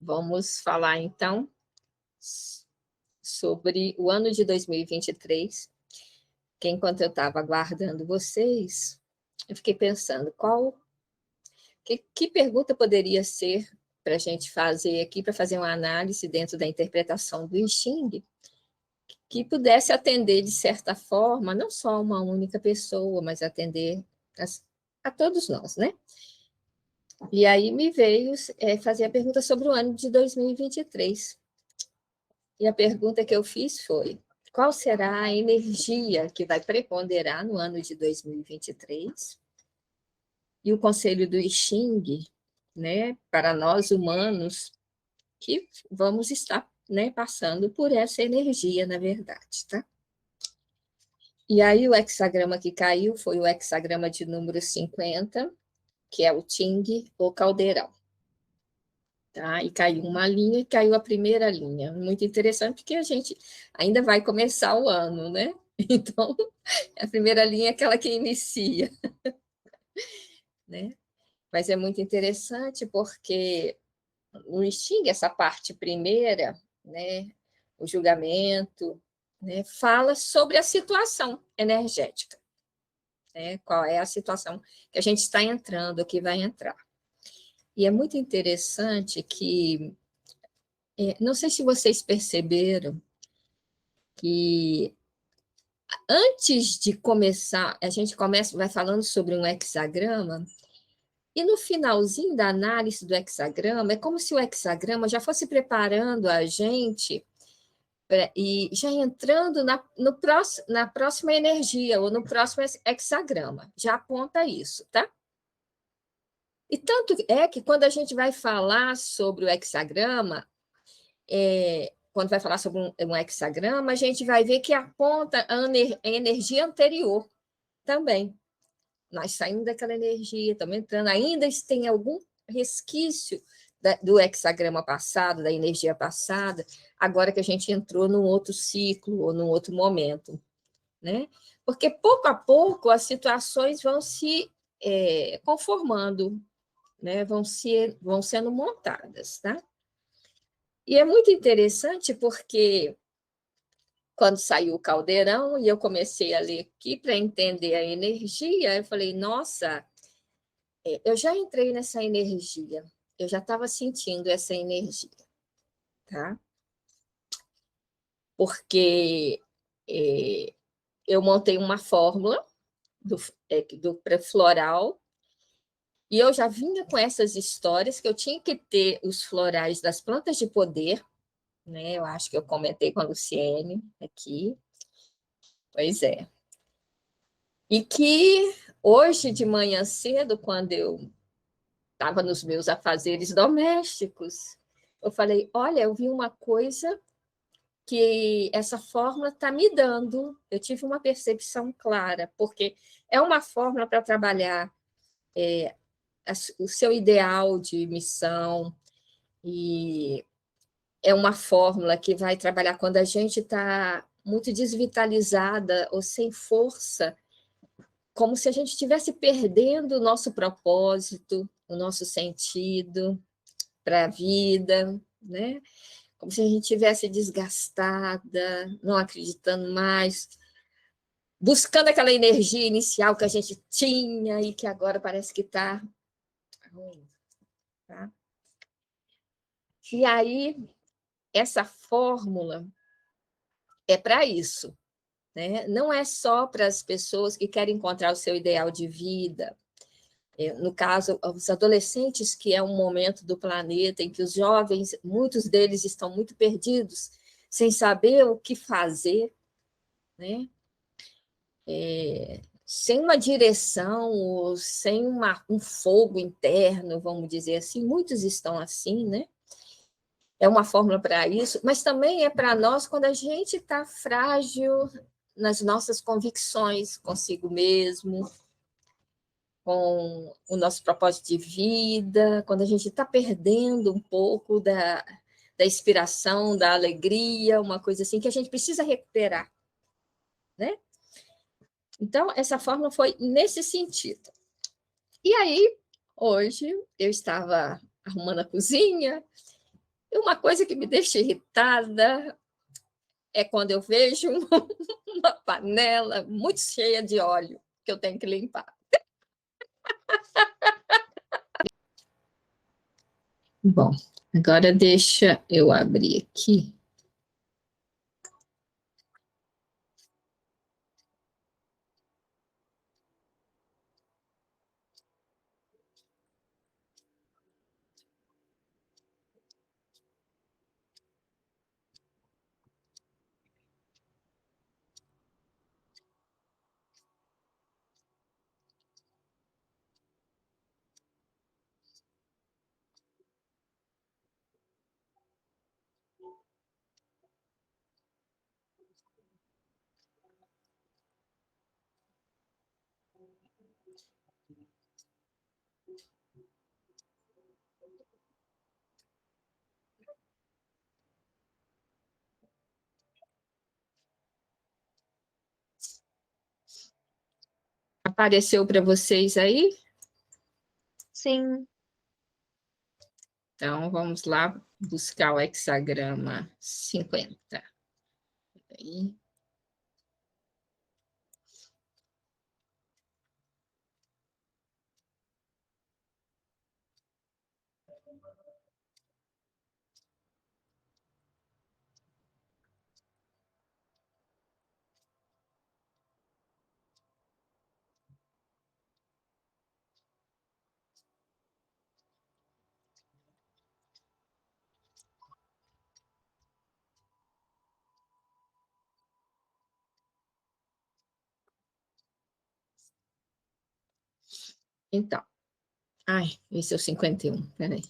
Vamos falar, então, sobre o ano de 2023, que enquanto eu estava aguardando vocês, eu fiquei pensando que pergunta poderia ser para a gente fazer aqui, para fazer uma análise dentro da interpretação do I Ching, que pudesse atender, de certa forma, não só uma única pessoa, mas atender a todos nós, né? E aí me veio fazer a pergunta sobre o ano de 2023. E a pergunta que eu fiz foi: qual será a energia que vai preponderar no ano de 2023? E o conselho do I Ching, né, para nós humanos, que vamos estar, né, passando por essa energia, na verdade, tá? E aí o hexagrama que caiu foi o hexagrama de número 50, que é o Ting, ou caldeirão. Tá? E caiu uma linha, e caiu a primeira linha. Muito interessante, porque a gente ainda vai começar o ano, né? Então, a primeira linha é aquela que inicia, né? Mas é muito interessante porque no I Ching, essa parte primeira, né, o julgamento, né, fala sobre a situação energética, né? Qual é a situação que a gente está entrando, que vai entrar. E é muito interessante que, não sei se vocês perceberam, que antes de começar, a gente vai falando sobre um hexagrama, e no finalzinho da análise do hexagrama, é como se o hexagrama já fosse preparando a gente e já entrando na próxima energia, ou no próximo hexagrama, já aponta isso, tá? E tanto é que quando a gente vai falar sobre o hexagrama, quando vai falar sobre um hexagrama, a gente vai ver que aponta a energia anterior também. Nós saímos daquela energia, estamos entrando, ainda tem algum resquício do hexagrama passado, da energia passada, agora que a gente entrou num outro ciclo ou num outro momento, né? Porque pouco a pouco as situações vão se conformando, né? Vão sendo montadas, tá? E é muito interessante porque quando saiu o caldeirão e eu comecei a ler aqui para entender a energia, eu falei, nossa, eu já entrei nessa energia, eu já estava sentindo essa energia, tá? Porque eu montei uma fórmula do pré-floral e eu já vinha com essas histórias que eu tinha que ter os florais das plantas de poder, né? Eu acho que eu comentei com a Luciene aqui. Pois é. E que hoje de manhã cedo, quando eu estava nos meus afazeres domésticos, eu falei, olha, eu vi uma coisa que essa fórmula está me dando. Eu tive uma percepção clara, porque é uma fórmula para trabalhar o seu ideal de missão, e é uma fórmula que vai trabalhar quando a gente está muito desvitalizada ou sem força, como se a gente estivesse perdendo o nosso propósito, o nosso sentido para a vida, né? Como se a gente estivesse desgastada, não acreditando mais, buscando aquela energia inicial que a gente tinha e que agora parece que está ruim, tá? E aí, essa fórmula é para isso, né? Não é só para as pessoas que querem encontrar o seu ideal de vida. No caso, os adolescentes, que é um momento do planeta em que os jovens, muitos deles estão muito perdidos, sem saber o que fazer, né? Sem uma direção, ou sem um fogo interno, vamos dizer assim, muitos estão assim, né? É uma fórmula para isso, mas também é para nós quando a gente está frágil nas nossas convicções consigo mesmo, com o nosso propósito de vida, quando a gente está perdendo um pouco da inspiração, da alegria, uma coisa assim que a gente precisa recuperar, né? Então, essa fórmula foi nesse sentido. E aí, hoje, eu estava arrumando a cozinha E uma coisa que me deixa irritada é quando eu vejo uma panela muito cheia de óleo que eu tenho que limpar. Bom, agora deixa eu abrir aqui. Apareceu para vocês aí? Sim. Então, vamos lá buscar o hexagrama 50. Aí. Então, esse é o 51, peraí.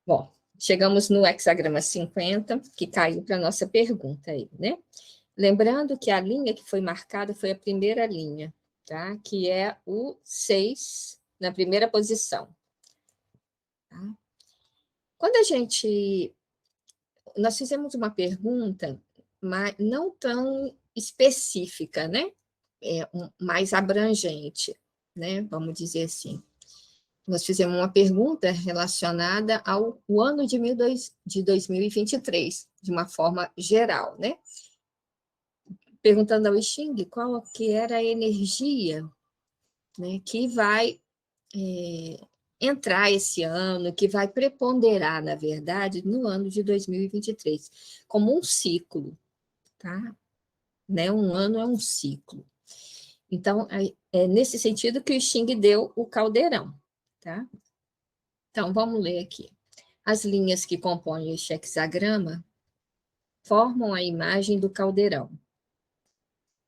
Bom, chegamos no hexagrama 50, que caiu para a nossa pergunta aí, né? Lembrando que a linha que foi marcada foi a primeira linha, tá? Que é o 6 na primeira posição. Tá? Quando nós fizemos uma pergunta, mas não tão específica, né? Mais abrangente, né? Vamos dizer assim. Nós fizemos uma pergunta relacionada ao ano de 2023, de uma forma geral, né? Perguntando ao Xing qual que era a energia, né, que vai entrar esse ano, que vai preponderar, na verdade, no ano de 2023, como um ciclo, tá? Né? Um ano é um ciclo. Então, é nesse sentido que o Xing deu o caldeirão, tá? Então, vamos ler aqui. As linhas que compõem este hexagrama formam a imagem do caldeirão.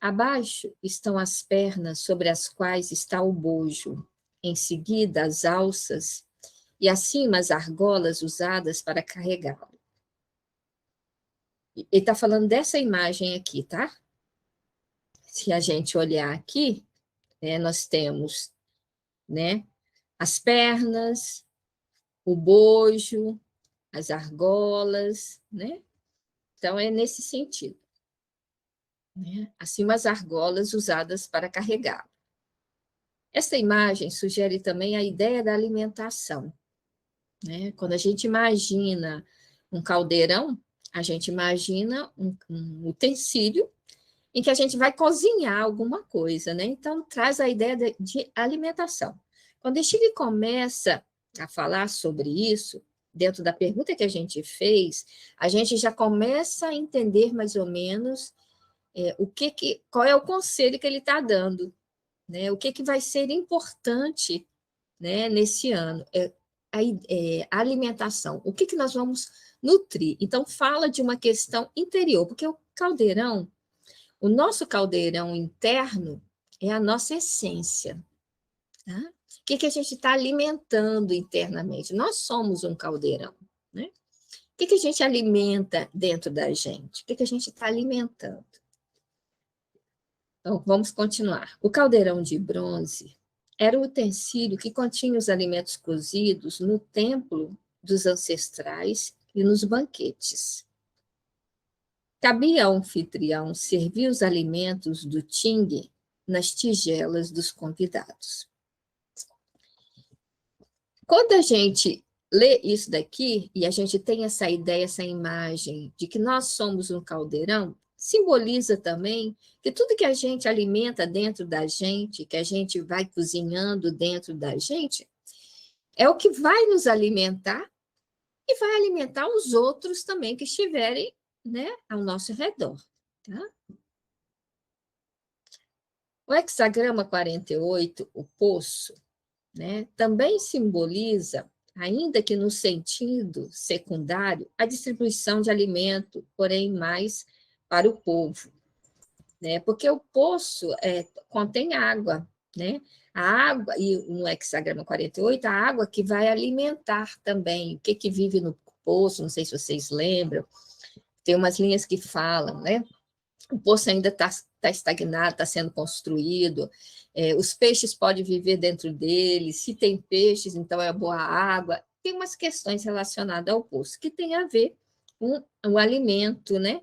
Abaixo estão as pernas sobre as quais está o bojo, em seguida as alças e acima as argolas usadas para carregá-lo. Ele está falando dessa imagem aqui, tá? Se a gente olhar aqui, nós temos, né, as pernas, o bojo, as argolas, né? Então, é nesse sentido. Né? Acima as argolas usadas para carregá-lo. Esta imagem sugere também a ideia da alimentação. Né? Quando a gente imagina um caldeirão, a gente imagina um utensílio em que a gente vai cozinhar alguma coisa, né? Então, traz a ideia de alimentação. Quando a gente começa a falar sobre isso, dentro da pergunta que a gente fez, a gente já começa a entender mais ou menos qual é o conselho que ele está dando, né? O que vai ser importante, né, nesse ano. A alimentação, o que nós vamos nutrir. Então, fala de uma questão interior, porque o nosso caldeirão interno é a nossa essência. Tá? O que a gente está alimentando internamente? Nós somos um caldeirão. Né? O que a gente alimenta dentro da gente? O que a gente está alimentando? Então, vamos continuar. O caldeirão de bronze era o utensílio que continha os alimentos cozidos no templo dos ancestrais e nos banquetes. Cabia ao anfitrião servir os alimentos do Ting nas tigelas dos convidados. Quando a gente lê isso daqui, e a gente tem essa ideia, essa imagem de que nós somos um caldeirão, simboliza também que tudo que a gente alimenta dentro da gente, que a gente vai cozinhando dentro da gente, é o que vai nos alimentar e vai alimentar os outros também que estiverem, né, ao nosso redor. Tá? O hexagrama 48, o poço, né, também simboliza, ainda que no sentido secundário, a distribuição de alimento, porém mais para o povo, né? Porque o poço contém água, né? A água, e no hexagrama 48, a água que vai alimentar também. O que vive no poço, não sei se vocês lembram, tem umas linhas que falam, né? O poço ainda está estagnado, está sendo construído, os peixes podem viver dentro dele, se tem peixes, então é boa água. Tem umas questões relacionadas ao poço, que tem a ver com o alimento, né?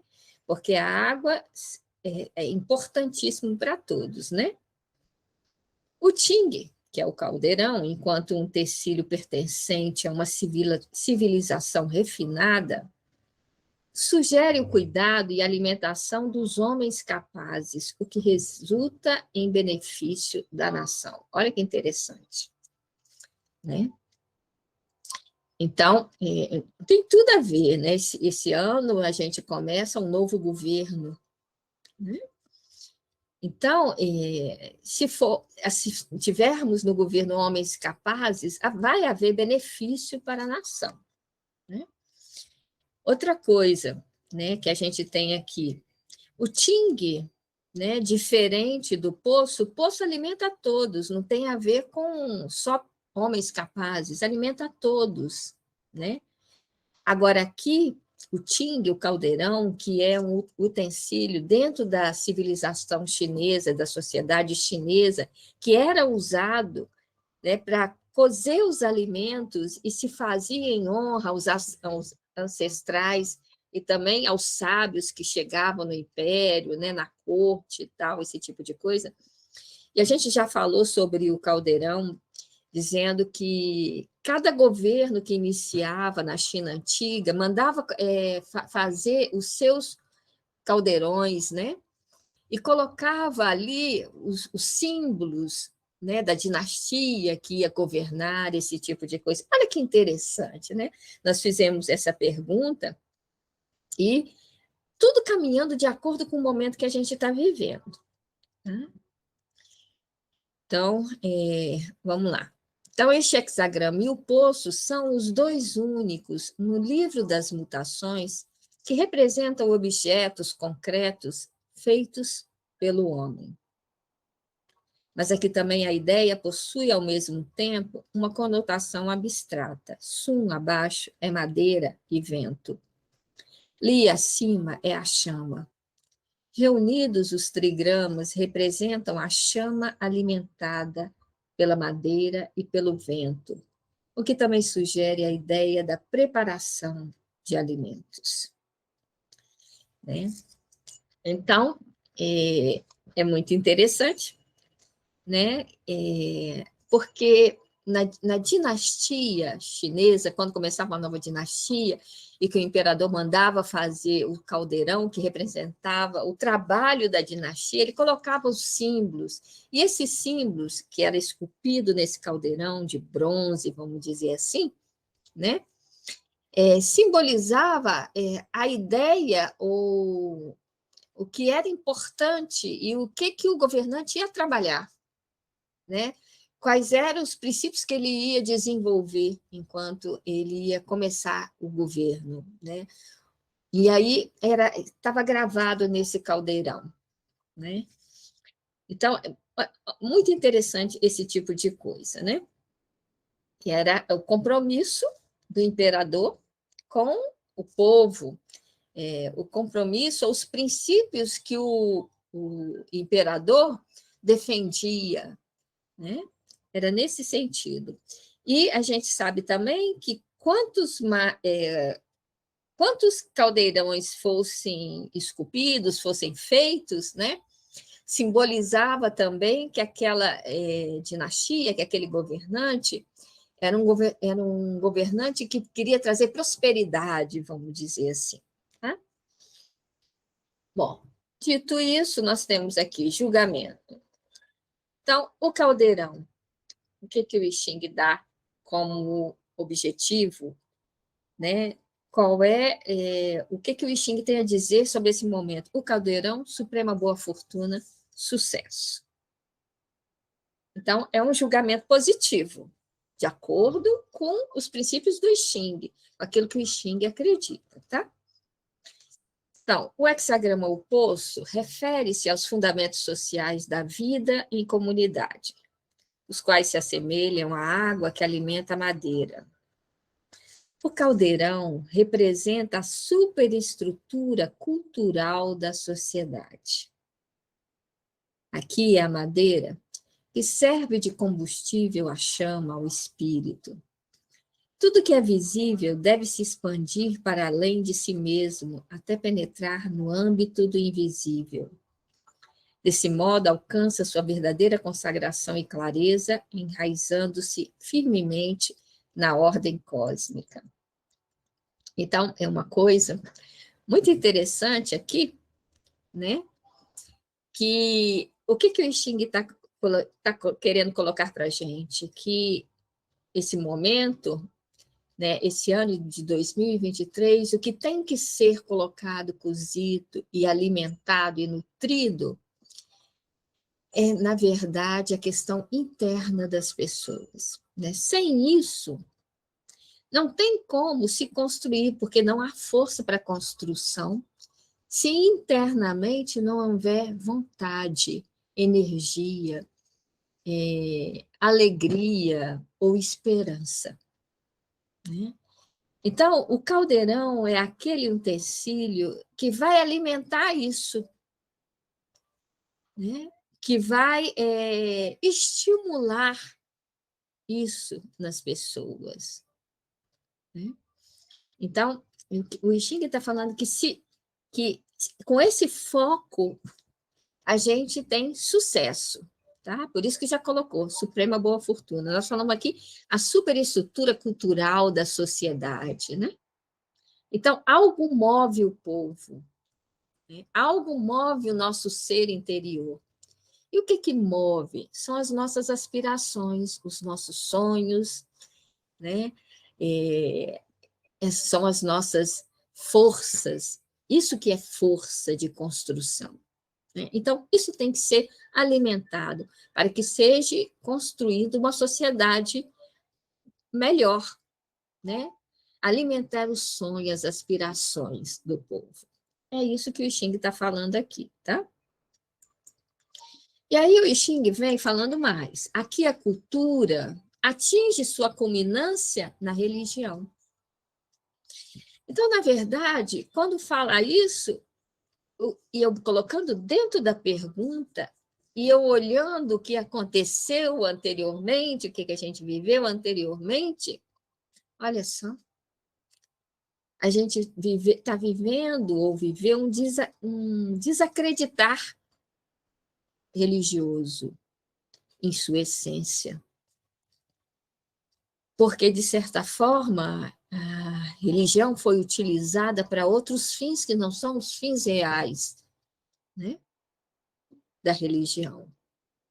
Porque a água é importantíssimo para todos, né? O Ting, que é o caldeirão, enquanto um tecido pertencente a uma civilização refinada, sugere o cuidado e alimentação dos homens capazes, o que resulta em benefício da nação. Olha que interessante, né? Então, tem tudo a ver, né? Esse ano a gente começa um novo governo, né? Então, se tivermos no governo homens capazes, vai haver benefício para a nação, né? Outra coisa, né, que a gente tem aqui, o Ting, né, diferente do poço, o poço alimenta a todos, não tem a ver com só homens capazes, alimenta a todos, né? Agora aqui, o Ting, o caldeirão, que é um utensílio dentro da civilização chinesa, da sociedade chinesa, que era usado, né, para cozer os alimentos e se fazia em honra aos ancestrais e também aos sábios que chegavam no império, né, na corte e tal, esse tipo de coisa. E a gente já falou sobre o caldeirão, dizendo que cada governo que iniciava na China antiga mandava fazer os seus caldeirões, né? E colocava ali os símbolos, né, da dinastia que ia governar, esse tipo de coisa. Olha que interessante, né? Nós fizemos essa pergunta e tudo caminhando de acordo com o momento que a gente está vivendo. Tá? Então, vamos lá. Então, este hexagrama e o poço são os dois únicos no livro das mutações que representam objetos concretos feitos pelo homem. Mas aqui também a ideia possui, ao mesmo tempo, uma conotação abstrata. Sum, abaixo, é madeira e vento. Li, acima, é a chama. Reunidos, os trigramas representam a chama alimentada pela madeira e pelo vento, o que também sugere a ideia da preparação de alimentos. Né? Então, é muito interessante, né? Porque na dinastia chinesa, quando começava uma nova dinastia, e que o imperador mandava fazer o caldeirão, que representava o trabalho da dinastia, ele colocava os símbolos, e esses símbolos, que era esculpido nesse caldeirão de bronze, vamos dizer assim, né? Simbolizava a ideia, ou o que era importante e o que o governante ia trabalhar, né? Quais eram os princípios que ele ia desenvolver enquanto ele ia começar o governo, né? E aí estava gravado nesse caldeirão, né? Então, muito interessante esse tipo de coisa, né? Que era o compromisso do imperador com o povo, o compromisso, os princípios que o imperador defendia, né? Era nesse sentido. E a gente sabe também que quantos caldeirões fossem esculpidos, fossem feitos, né? simbolizava também que aquela dinastia, que aquele governante, era um governante que queria trazer prosperidade, vamos dizer assim. Tá? Bom, dito isso, nós temos aqui julgamento. Então, o caldeirão, o que o I Ching dá como objetivo, né? Qual o que o I Ching tem a dizer sobre esse momento? O caldeirão, suprema boa fortuna, sucesso. Então, é um julgamento positivo, de acordo com os princípios do I Ching, aquilo que o I Ching acredita, tá? Então, o hexagrama oposto refere-se aos fundamentos sociais da vida em comunidade, os quais se assemelham à água que alimenta a madeira. O caldeirão representa a superestrutura cultural da sociedade. Aqui é a madeira que serve de combustível à chama, ao espírito. Tudo que é visível deve se expandir para além de si mesmo, até penetrar no âmbito do invisível. Desse modo, alcança sua verdadeira consagração e clareza, enraizando-se firmemente na ordem cósmica. Então, é uma coisa muito interessante aqui, né? Que o que o I Ching está querendo colocar para a gente? Que esse momento, né, esse ano de 2023, o que tem que ser colocado, cozido e alimentado e nutrido é, na verdade, a questão interna das pessoas. Né? Sem isso, não tem como se construir, porque não há força para a construção, se internamente não houver vontade, energia, alegria ou esperança. Né? Então, o caldeirão é aquele utensílio que vai alimentar isso, né? Que vai estimular isso nas pessoas. Né? Então, o I Ching está falando que com esse foco a gente tem sucesso. Tá? Por isso que já colocou, suprema boa fortuna. Nós falamos aqui a superestrutura cultural da sociedade. Né? Então, algo move o povo, né? Algo move o nosso ser interior. E o que move? São as nossas aspirações, os nossos sonhos, né? São as nossas forças. Isso que é força de construção. Né? Então, isso tem que ser alimentado para que seja construída uma sociedade melhor, né? Alimentar os sonhos, as aspirações do povo. É isso que o I Ching está falando aqui, tá? E aí o I Ching vem falando mais. Aqui a cultura atinge sua culminância na religião. Então, na verdade, quando fala isso, e eu colocando dentro da pergunta, e eu olhando o que aconteceu anteriormente, o que a gente viveu anteriormente, olha só, a gente está vivendo ou viveu um desacreditar religioso em sua essência. Porque, de certa forma, a religião foi utilizada para outros fins que não são os fins reais, né? Da religião,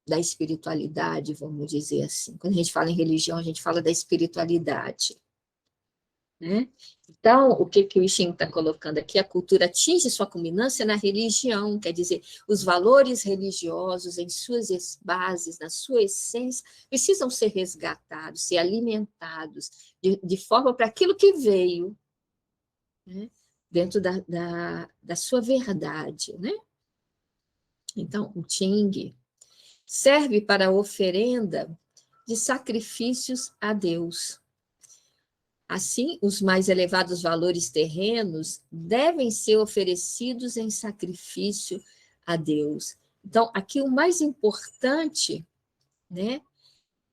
da espiritualidade, vamos dizer assim. Quando a gente fala em religião, a gente fala da espiritualidade. Né? Então, o que o I Ching está colocando aqui? A cultura atinge sua culminância na religião, quer dizer, os valores religiosos em suas bases, na sua essência, precisam ser resgatados, ser alimentados, de forma para aquilo que veio, né? Dentro da sua verdade. Né? Então, o Ching serve para a oferenda de sacrifícios a Deus. Assim, os mais elevados valores terrenos devem ser oferecidos em sacrifício a Deus. Então, aqui o mais importante, né,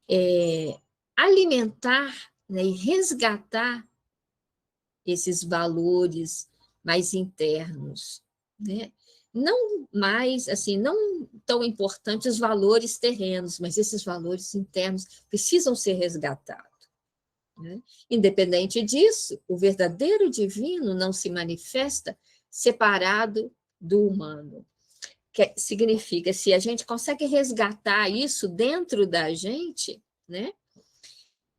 é alimentar, né, e resgatar esses valores mais internos, né? não mais, assim, não tão importantes os valores terrenos, mas esses valores internos precisam ser resgatados. Né? Independente disso, o verdadeiro divino não se manifesta separado do humano. Que significa, se a gente consegue resgatar isso dentro da gente, né?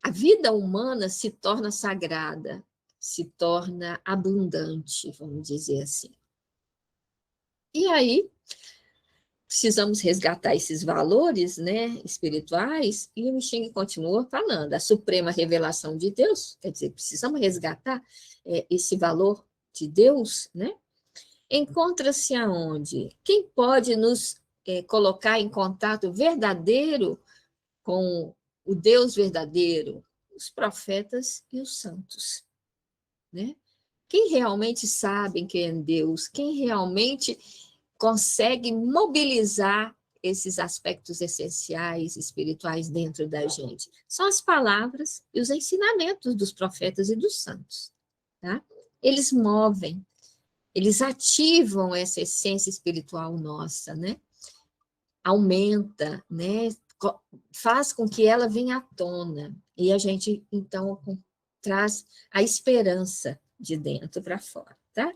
A vida humana se torna sagrada, se torna abundante, vamos dizer assim. E aí, precisamos resgatar esses valores, né, espirituais, e o Xing continua falando, a suprema revelação de Deus, quer dizer, precisamos resgatar esse valor de Deus, né? Encontra-se aonde? Quem pode nos colocar em contato verdadeiro com o Deus verdadeiro? Os profetas e os santos, né? Quem realmente sabem quem é Deus, quem realmente consegue mobilizar esses aspectos essenciais espirituais dentro da gente. São as palavras e os ensinamentos dos profetas e dos santos. Tá? Eles movem, eles ativam essa essência espiritual nossa, né? Aumenta, né? Faz com que ela venha à tona. E a gente, então, traz a esperança de dentro para fora. Tá?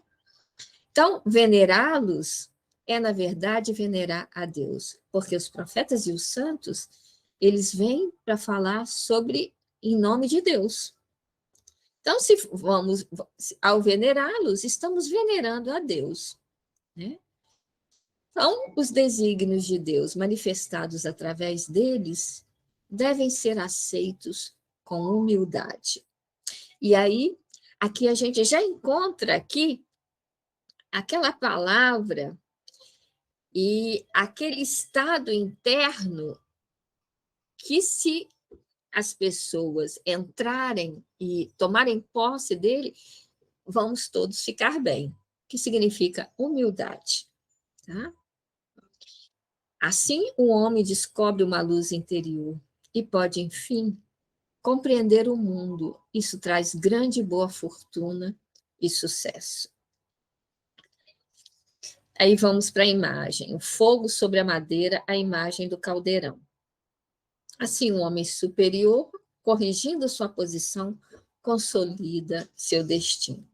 Então, venerá-los é, na verdade, venerar a Deus, porque os profetas e os santos, eles vêm para falar sobre, em nome de Deus. Então, se vamos, ao venerá-los, estamos venerando a Deus, né? Então, os desígnios de Deus manifestados através deles devem ser aceitos com humildade. E aí, aqui a gente já encontra aqui aquela palavra e aquele estado interno que, se as pessoas entrarem e tomarem posse dele, vamos todos ficar bem, que significa humildade. Tá? Assim, o homem descobre uma luz interior e pode, enfim, compreender o mundo. Isso traz grande e boa fortuna e sucesso. Aí vamos para a imagem. O fogo sobre a madeira, a imagem do caldeirão. Assim, o homem superior, corrigindo sua posição, consolida seu destino.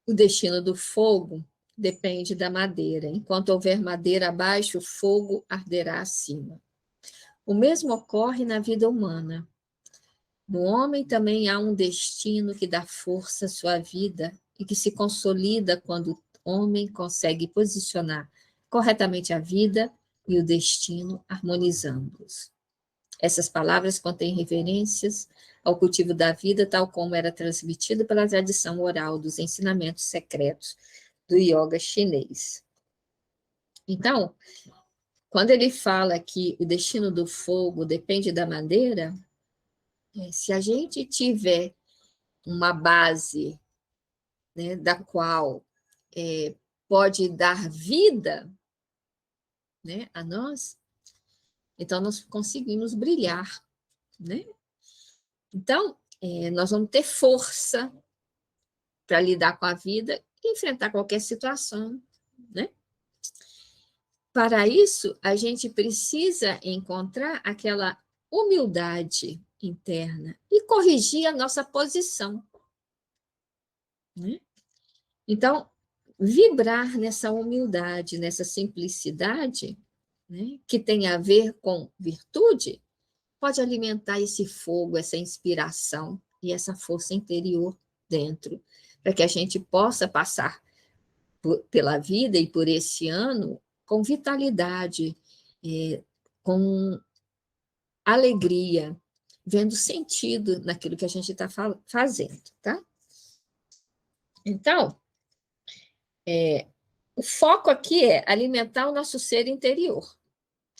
O destino do fogo depende da madeira. Enquanto houver madeira abaixo, o fogo arderá acima. O mesmo ocorre na vida humana. No homem também há um destino que dá força à sua vida e que se consolida quando o homem consegue posicionar corretamente a vida e o destino, harmonizando-os. Essas palavras contêm referências ao cultivo da vida, tal como era transmitido pela tradição oral dos ensinamentos secretos do yoga chinês. Então, quando ele fala que o destino do fogo depende da madeira, se a gente tiver uma base, né, da qual pode dar vida, né, a nós, então nós conseguimos brilhar, né? Então, nós vamos ter força para lidar com a vida e enfrentar qualquer situação, né? Para isso, a gente precisa encontrar aquela humildade interna e corrigir a nossa posição, né? Então, vibrar nessa humildade, nessa simplicidade, né, que tem a ver com virtude, pode alimentar esse fogo, essa inspiração e essa força interior dentro, para que a gente possa passar pela vida e por esse ano com vitalidade, com alegria, vendo sentido naquilo que a gente está fazendo, tá? Então, o foco aqui é alimentar o nosso ser interior,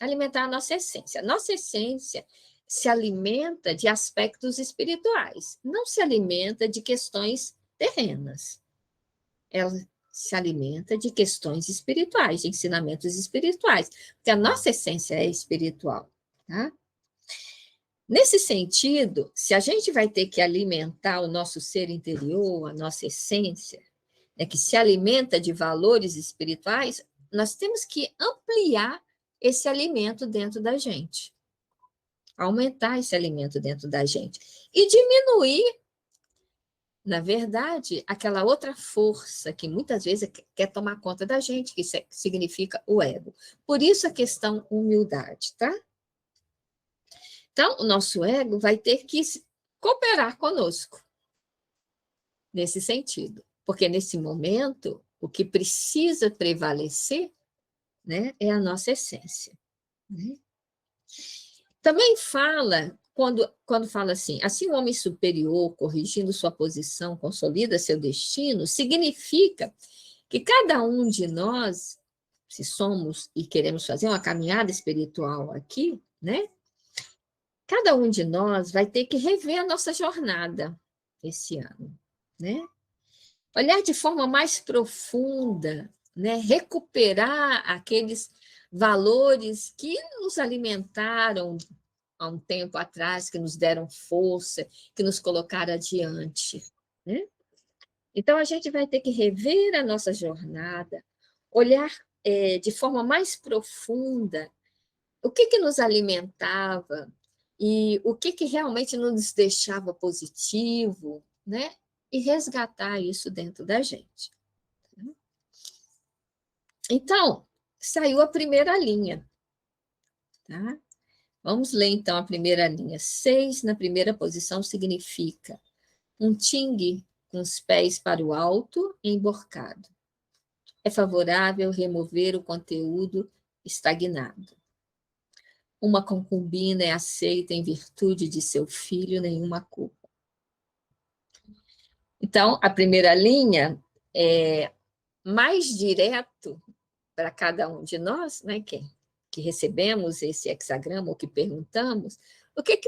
alimentar a nossa essência. Nossa essência se alimenta de aspectos espirituais, não se alimenta de questões terrenas. Ela se alimenta de questões espirituais, de ensinamentos espirituais, porque a nossa essência é espiritual, tá? Nesse sentido, se a gente vai ter que alimentar o nosso ser interior, a nossa essência, né, que se alimenta de valores espirituais, nós temos que ampliar esse alimento dentro da gente, aumentar esse alimento dentro da gente e diminuir, na verdade, aquela outra força que muitas vezes quer tomar conta da gente, que significa o ego. Por isso a questão humildade, tá? Então, o nosso ego vai ter que cooperar conosco nesse sentido, porque nesse momento o que precisa prevalecer, né, é a nossa essência. Né? Também fala, quando fala assim o homem superior, corrigindo sua posição, consolida seu destino, significa que cada um de nós, se somos e queremos fazer uma caminhada espiritual aqui, né? Cada um de nós vai ter que rever a nossa jornada esse ano, né? Olhar de forma mais profunda, né? Recuperar aqueles valores que nos alimentaram há um tempo atrás, que nos deram força, que nos colocaram adiante, né? Então, a gente vai ter que rever a nossa jornada, olhar de forma mais profunda o que nos alimentava e o que realmente nos deixava positivo, né? E resgatar isso dentro da gente. Então, saiu a primeira linha, tá? Vamos ler, então, a primeira linha. 6 na primeira posição significa um tingue com os pés para o alto, emborcado. É favorável remover o conteúdo estagnado. Uma concubina é aceita em virtude de seu filho, nenhuma culpa. Então, a primeira linha é mais direto para cada um de nós, né, que recebemos esse hexagrama, ou que perguntamos, o que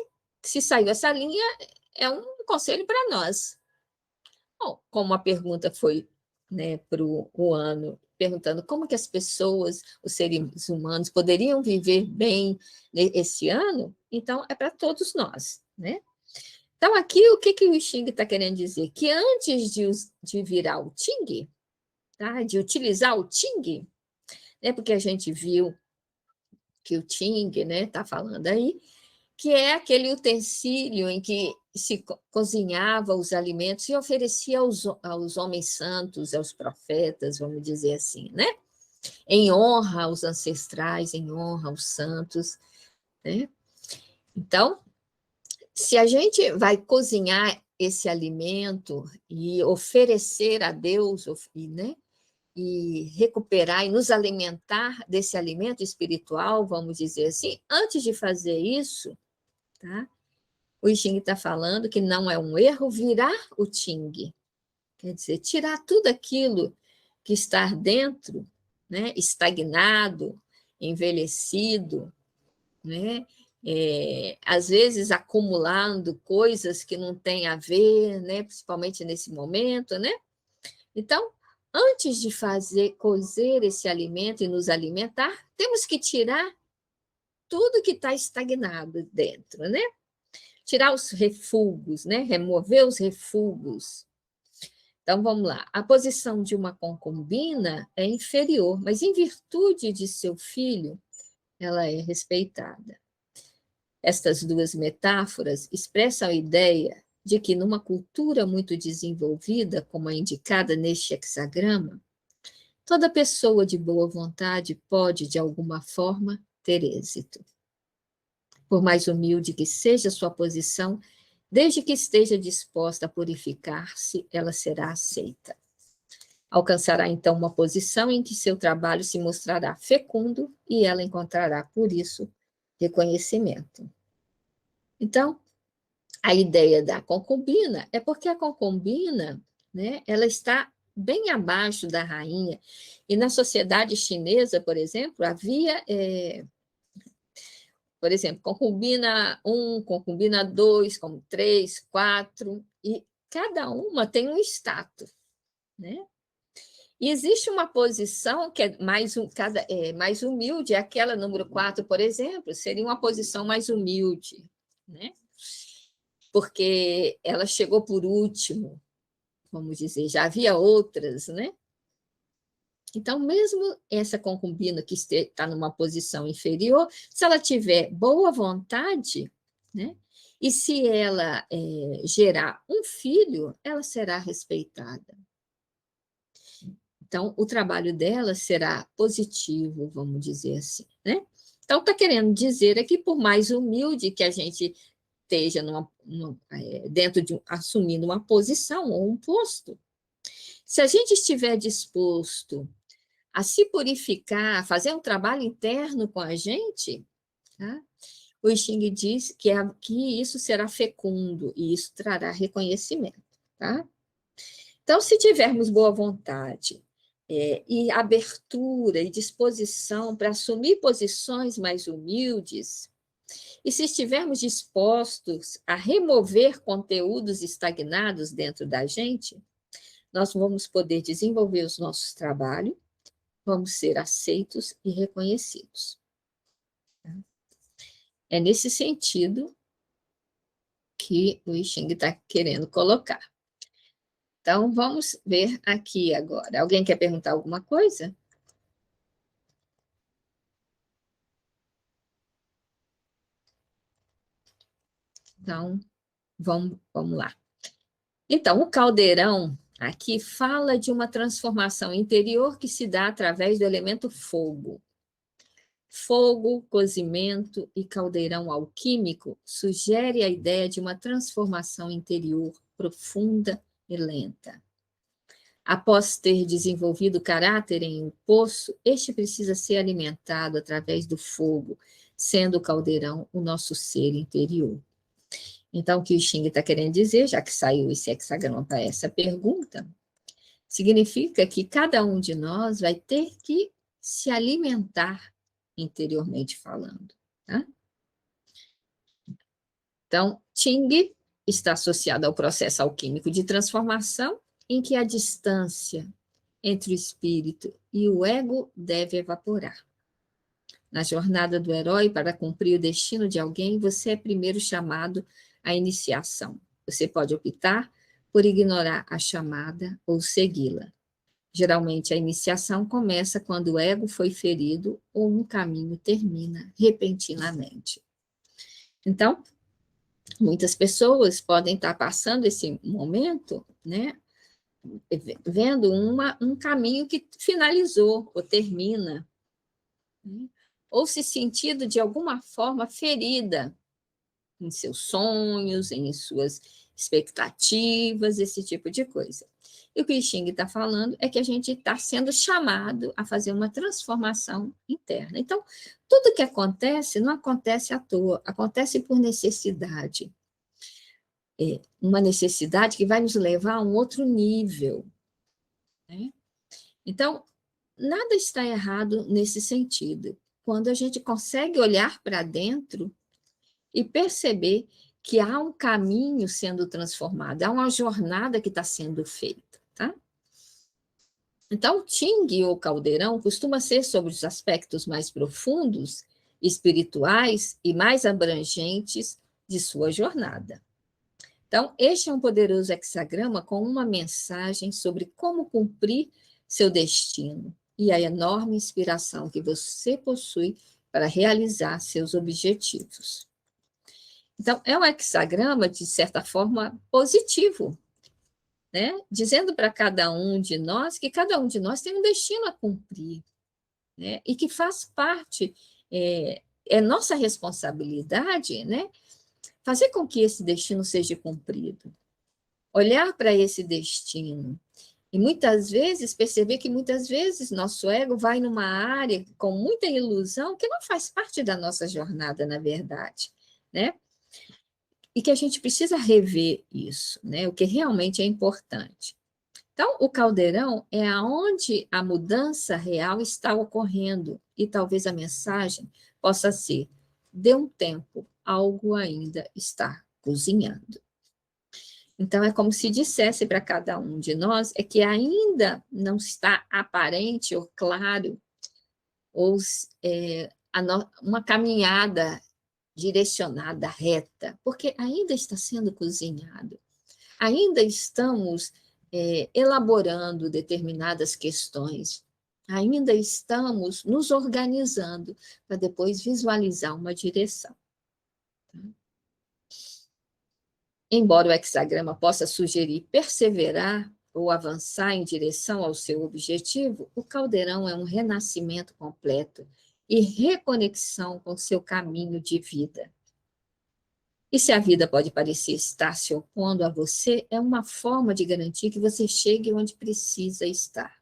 se saiu essa linha, é um conselho para nós. Bom, como a pergunta foi, né, para o ano, perguntando como que as pessoas, os seres humanos, poderiam viver bem esse ano, então é para todos nós, né? Então, aqui, o que o Xing está querendo dizer? Que antes de virar o Ting, tá? De utilizar o Ting, né? Porque a gente viu que o Ting, né, está falando aí, que é aquele utensílio em que se cozinhava os alimentos e oferecia aos homens santos, aos profetas, vamos dizer assim, né? Em honra aos ancestrais, em honra aos santos, né? Então, se a gente vai cozinhar esse alimento e oferecer a Deus, né? E recuperar e nos alimentar desse alimento espiritual, vamos dizer assim, antes de fazer isso, tá? O I Ching está falando que não é um erro virar o Ting, quer dizer, tirar tudo aquilo que está dentro, né, estagnado, envelhecido, né, às vezes acumulando coisas que não têm a ver, né, principalmente nesse momento, né? Então, antes de cozer esse alimento e nos alimentar, temos que tirar tudo que está estagnado dentro, né? Tirar os refugos, né? Remover os refugos. Então, vamos lá. A posição de uma concubina é inferior, mas em virtude de seu filho, ela é respeitada. Estas duas metáforas expressam a ideia de que, numa cultura muito desenvolvida, como a indicada neste hexagrama, toda pessoa de boa vontade pode, de alguma forma, ter êxito. Por mais humilde que seja sua posição, desde que esteja disposta a purificar-se, ela será aceita. Alcançará então uma posição em que seu trabalho se mostrará fecundo e ela encontrará, por isso, reconhecimento. Então, a ideia da concubina é porque a concubina, né, ela está bem abaixo da rainha. E na sociedade chinesa, por exemplo, havia, por exemplo, concubina 1, concubina 2, como 3, 4, e cada uma tem um status, né? E existe uma posição que é mais humilde, aquela número 4, por exemplo, seria uma posição mais humilde, né? Porque ela chegou por último, vamos dizer, já havia outras, né? Então, mesmo essa concubina que está numa posição inferior, se ela tiver boa vontade, né? E se ela gerar um filho, ela será respeitada. Então, o trabalho dela será positivo, vamos dizer assim, né? Então, está querendo dizer aqui, por mais humilde que a gente esteja dentro de assumindo uma posição ou um posto, se a gente estiver disposto a se purificar, a fazer um trabalho interno com a gente, tá? O I Ching diz que isso será fecundo e isso trará reconhecimento, tá? Então, se tivermos boa vontade e abertura e disposição para assumir posições mais humildes, e se estivermos dispostos a remover conteúdos estagnados dentro da gente, nós vamos poder desenvolver os nossos trabalhos, vamos ser aceitos e reconhecidos. É nesse sentido que o I Ching está querendo colocar. Então, vamos ver aqui agora. Alguém quer perguntar alguma coisa? Então, vamos lá. Então, o caldeirão aqui fala de uma transformação interior que se dá através do elemento fogo. Fogo, cozimento e caldeirão alquímico sugere a ideia de uma transformação interior profunda e lenta. Após ter desenvolvido o caráter em um poço, este precisa ser alimentado através do fogo, sendo o caldeirão o nosso ser interior. Então, o que o Xing está querendo dizer, já que saiu esse hexagrama para essa pergunta, significa que cada um de nós vai ter que se alimentar interiormente falando. Tá? Então, Qing está associado ao processo alquímico de transformação, em que a distância entre o espírito e o ego deve evaporar. Na jornada do herói para cumprir o destino de alguém, você é primeiro chamado à iniciação. Você pode optar por ignorar a chamada ou segui-la. Geralmente, a iniciação começa quando o ego foi ferido ou um caminho termina repentinamente. Então, muitas pessoas podem estar passando esse momento, né, vendo um caminho que finalizou ou termina, né, ou se sentindo de alguma forma ferida em seus sonhos, em suas expectativas, esse tipo de coisa. E o que o Xing está falando é que a gente está sendo chamado a fazer uma transformação interna. Então, tudo que acontece não acontece à toa, acontece por necessidade. Uma necessidade que vai nos levar a um outro nível. Né? Então, nada está errado nesse sentido. Quando a gente consegue olhar para dentro e perceber que há um caminho sendo transformado, há uma jornada que está sendo feita, tá? Então, o Qing, ou caldeirão, costuma ser sobre os aspectos mais profundos, espirituais e mais abrangentes de sua jornada. Então, este é um poderoso hexagrama com uma mensagem sobre como cumprir seu destino e a enorme inspiração que você possui para realizar seus objetivos. Então, é um hexagrama, de certa forma, positivo, né? Dizendo para cada um de nós que cada um de nós tem um destino a cumprir, né? E que faz parte, é nossa responsabilidade, né? Fazer com que esse destino seja cumprido. Olhar para esse destino. E muitas vezes, perceber que muitas vezes nosso ego vai numa área com muita ilusão que não faz parte da nossa jornada, na verdade, né? E que a gente precisa rever isso, né? O que realmente é importante. Então, o caldeirão é aonde a mudança real está ocorrendo, e talvez a mensagem possa ser: dê um tempo, algo ainda está cozinhando. Então, é como se dissesse para cada um de nós que ainda não está aparente ou claro, ou uma caminhada direcionada, reta, porque ainda está sendo cozinhado. Ainda estamos elaborando determinadas questões. Ainda estamos nos organizando para depois visualizar uma direção. Embora o hexagrama possa sugerir perseverar ou avançar em direção ao seu objetivo, o caldeirão é um renascimento completo e reconexão com seu caminho de vida. E se a vida pode parecer estar se opondo a você, é uma forma de garantir que você chegue onde precisa estar.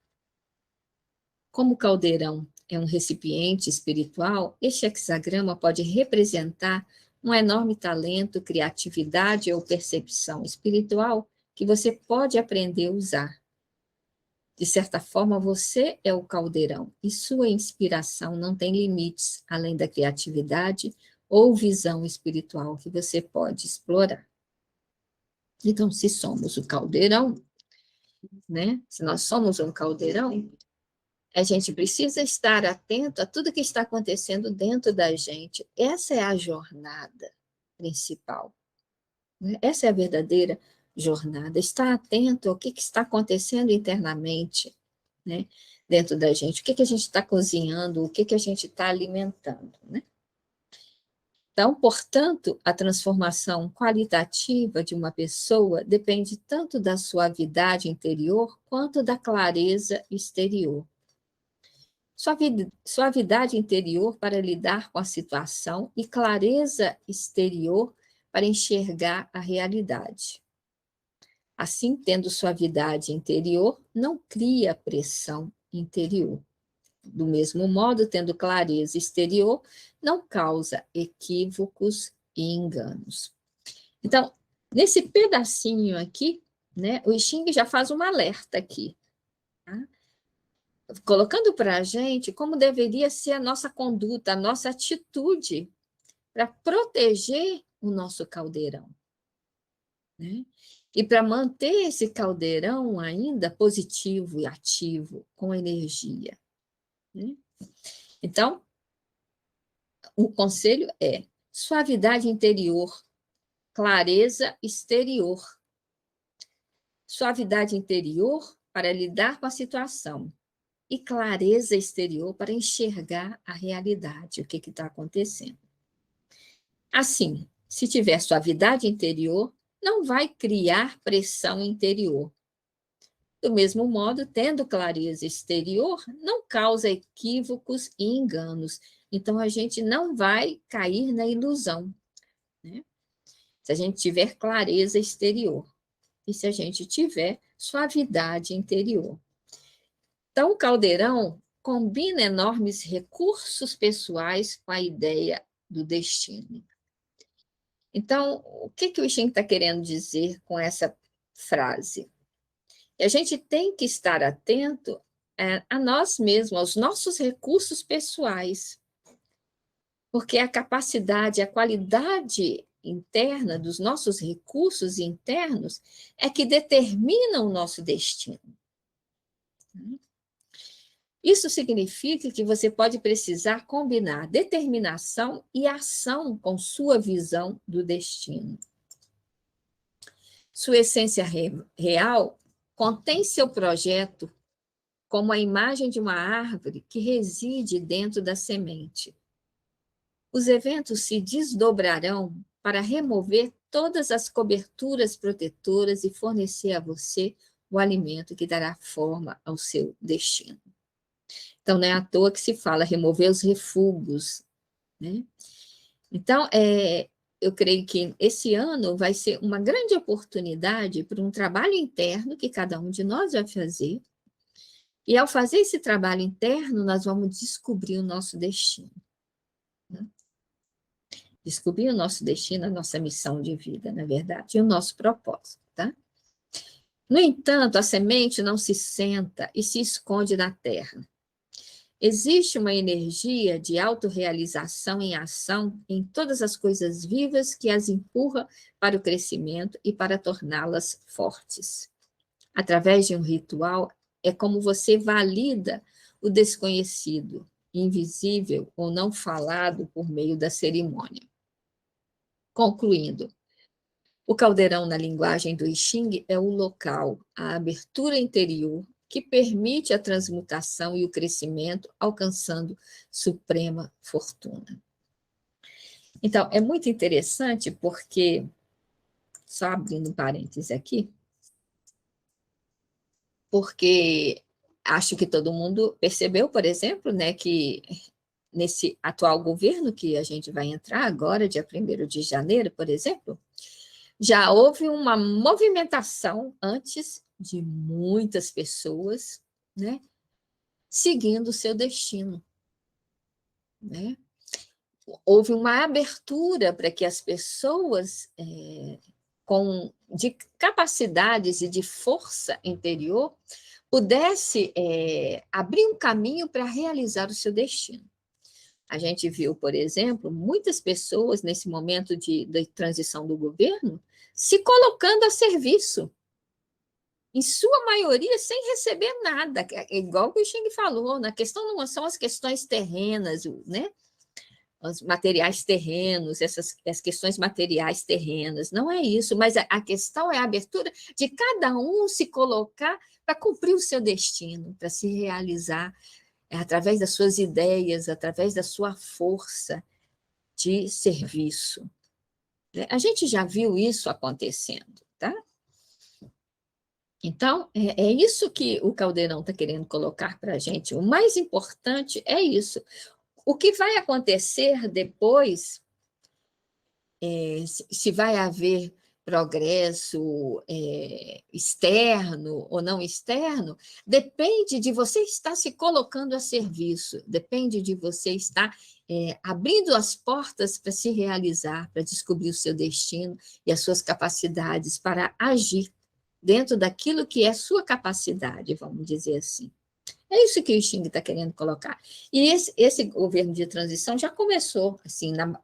Como o caldeirão é um recipiente espiritual, este hexagrama pode representar um enorme talento, criatividade ou percepção espiritual que você pode aprender a usar. De certa forma, você é o caldeirão e sua inspiração não tem limites além da criatividade ou visão espiritual que você pode explorar. Então, se somos o caldeirão, né? Se nós somos um caldeirão, a gente precisa estar atento a tudo que está acontecendo dentro da gente. Essa é a jornada principal, né? Essa é a verdadeira jornada. Estar atento ao que está acontecendo internamente, né? Dentro da gente. O que a gente está cozinhando, o que a gente está alimentando, né? Então, portanto, a transformação qualitativa de uma pessoa depende tanto da suavidade interior quanto da clareza exterior. Suavidade interior para lidar com a situação e clareza exterior para enxergar a realidade. Assim, tendo suavidade interior, não cria pressão interior. Do mesmo modo, tendo clareza exterior, não causa equívocos e enganos. Então, nesse pedacinho aqui, né, o I Ching já faz um alerta aqui, tá? Colocando para a gente como deveria ser a nossa conduta, a nossa atitude para proteger o nosso caldeirão, né? E para manter esse caldeirão ainda positivo e ativo, com energia, né? Então, o conselho é suavidade interior, clareza exterior. Suavidade interior para lidar com a situação e clareza exterior para enxergar a realidade, o que está acontecendo. Assim, se tiver suavidade interior, não vai criar pressão interior. Do mesmo modo, tendo clareza exterior, não causa equívocos e enganos. Então, a gente não vai cair na ilusão, né? Se a gente tiver clareza exterior e se a gente tiver suavidade interior. Então, o caldeirão combina enormes recursos pessoais com a ideia do destino. Então, o que o I Ching está querendo dizer com essa frase? A gente tem que estar atento a nós mesmos, aos nossos recursos pessoais, porque a capacidade, a qualidade interna dos nossos recursos internos é que determina o nosso destino. Isso significa que você pode precisar combinar determinação e ação com sua visão do destino. Sua essência real contém seu projeto como a imagem de uma árvore que reside dentro da semente. Os eventos se desdobrarão para remover todas as coberturas protetoras e fornecer a você o alimento que dará forma ao seu destino. Então, não é à toa que se fala remover os refugos, né? Então, eu creio que esse ano vai ser uma grande oportunidade para um trabalho interno que cada um de nós vai fazer. E ao fazer esse trabalho interno, nós vamos descobrir o nosso destino, né? Descobrir o nosso destino, a nossa missão de vida, na verdade, e o nosso propósito, tá? No entanto, a semente não se senta e se esconde na terra. Existe uma energia de autorrealização em ação em todas as coisas vivas que as empurra para o crescimento e para torná-las fortes. Através de um ritual, é como você valida o desconhecido, invisível ou não falado por meio da cerimônia. Concluindo, O caldeirão, na linguagem do I Ching, é o local, a abertura interior, que permite a transmutação e o crescimento, alcançando suprema fortuna. Então, é muito interessante porque, só abrindo um parêntese aqui, porque acho que todo mundo percebeu, por exemplo, né, que nesse atual governo que a gente vai entrar agora, dia 1º de janeiro, por exemplo, já houve uma movimentação antes de muitas pessoas, né, seguindo o seu destino, né? Houve uma abertura para que as pessoas de capacidades e de força interior pudesse abrir um caminho para realizar o seu destino. A gente viu, por exemplo, muitas pessoas nesse momento de transição do governo se colocando a serviço, em sua maioria sem receber nada, igual que o Xing falou, na questão não são as questões terrenas, né? Os materiais terrenos, as questões materiais terrenas, não é isso, mas a questão é a abertura de cada um se colocar para cumprir o seu destino, para se realizar através das suas ideias, através da sua força de serviço. A gente já viu isso acontecendo, tá? Então, é isso que o Caldeirão está querendo colocar para a gente. O mais importante é isso. O que vai acontecer depois, se vai haver progresso externo ou não externo, depende de você estar se colocando a serviço, depende de você estar abrindo as portas para se realizar, para descobrir o seu destino e as suas capacidades para agir dentro daquilo que é sua capacidade, vamos dizer assim. É isso que o Xing está querendo colocar. E esse governo de transição já começou, assim, na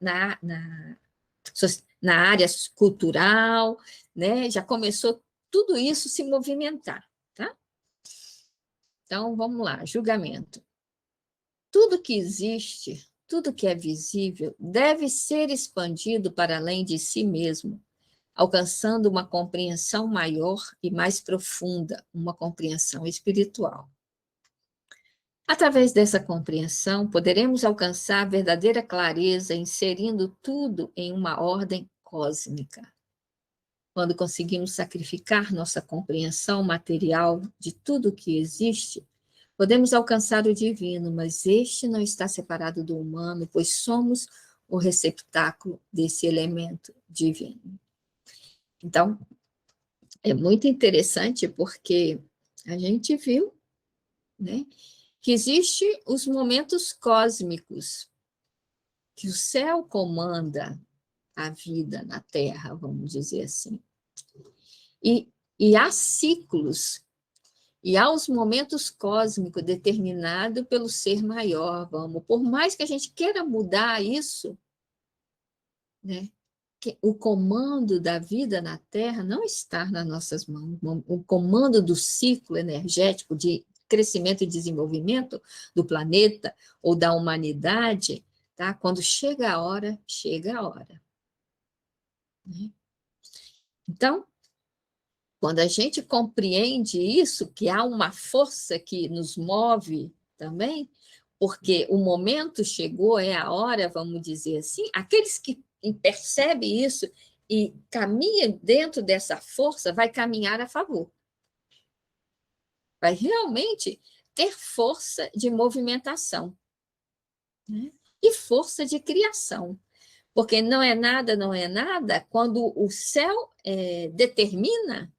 área cultural, né? Já começou tudo isso se movimentar, tá? Então, vamos lá, julgamento. Tudo que existe, tudo que é visível, deve ser expandido para além de si mesmo, alcançando uma compreensão maior e mais profunda, uma compreensão espiritual. Através dessa compreensão, poderemos alcançar a verdadeira clareza, inserindo tudo em uma ordem cósmica. Quando conseguimos sacrificar nossa compreensão material de tudo que existe, podemos alcançar o divino, mas este não está separado do humano, pois somos o receptáculo desse elemento divino. Então, é muito interessante porque a gente viu, né, que existem os momentos cósmicos, que o céu comanda a vida na Terra, vamos dizer assim. E há ciclos, e há os momentos cósmicos determinados pelo ser maior, vamos. Por mais que a gente queira mudar isso, né? O comando da vida na Terra não está nas nossas mãos. O comando do ciclo energético de crescimento e desenvolvimento do planeta ou da humanidade, tá? Quando chega a hora, chega a hora. Né? Então, quando a gente compreende isso, que há uma força que nos move também, porque o momento chegou, é a hora, vamos dizer assim, aqueles que percebem isso e caminham dentro dessa força, vai caminhar a favor. Vai realmente ter força de movimentação, né? E força de criação. Porque não é nada, não é nada, quando o céu determina,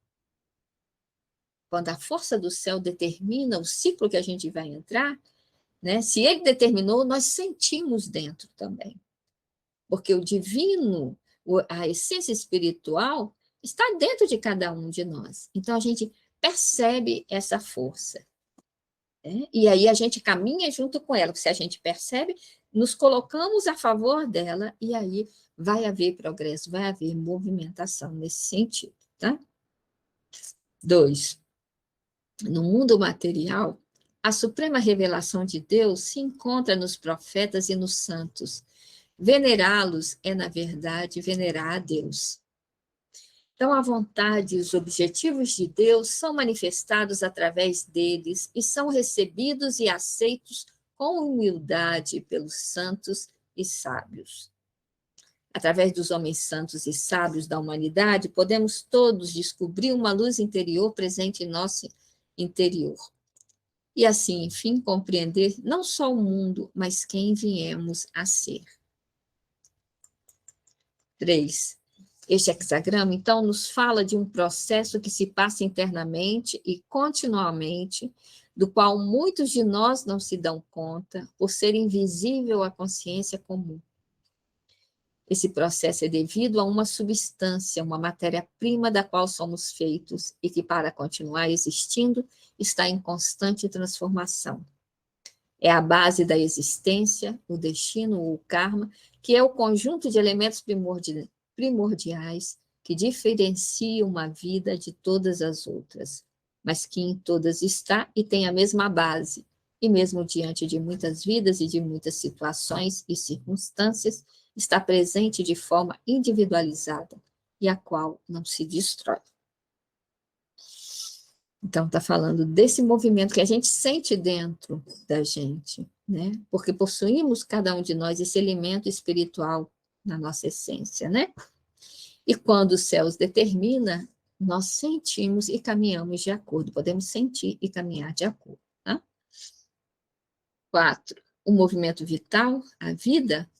quando a força do céu determina o ciclo que a gente vai entrar, né? Se ele determinou, nós sentimos dentro também. Porque o divino, a essência espiritual, está dentro de cada um de nós. Então, a gente percebe essa força. Né? E aí a gente caminha junto com ela. Se a gente percebe, nos colocamos a favor dela e aí vai haver progresso, vai haver movimentação nesse sentido. Tá? 2. No mundo material, a suprema revelação de Deus se encontra nos profetas e nos santos. Venerá-los é, na verdade, venerar a Deus. Então, a vontade e os objetivos de Deus são manifestados através deles e são recebidos e aceitos com humildade pelos santos e sábios. Através dos homens santos e sábios da humanidade, podemos todos descobrir uma luz interior presente em nosso interior. E assim, enfim, compreender não só o mundo, mas quem viemos a ser. 3. Este hexagrama, então, nos fala de um processo que se passa internamente e continuamente, do qual muitos de nós não se dão conta, por ser invisível à consciência comum. Esse processo é devido a uma substância, uma matéria-prima da qual somos feitos e que, para continuar existindo, está em constante transformação. É a base da existência, o destino, o karma, que é o conjunto de elementos primordiais que diferenciam uma vida de todas as outras, mas que em todas está e tem a mesma base, e mesmo diante de muitas vidas e de muitas situações e circunstâncias, está presente de forma individualizada, e a qual não se destrói. Então, está falando desse movimento que a gente sente dentro da gente, né? Porque possuímos, cada um de nós, esse elemento espiritual na nossa essência, né? E quando os céus determina, nós sentimos e caminhamos de acordo, podemos sentir e caminhar de acordo. Tá? 4. O movimento vital, a vida,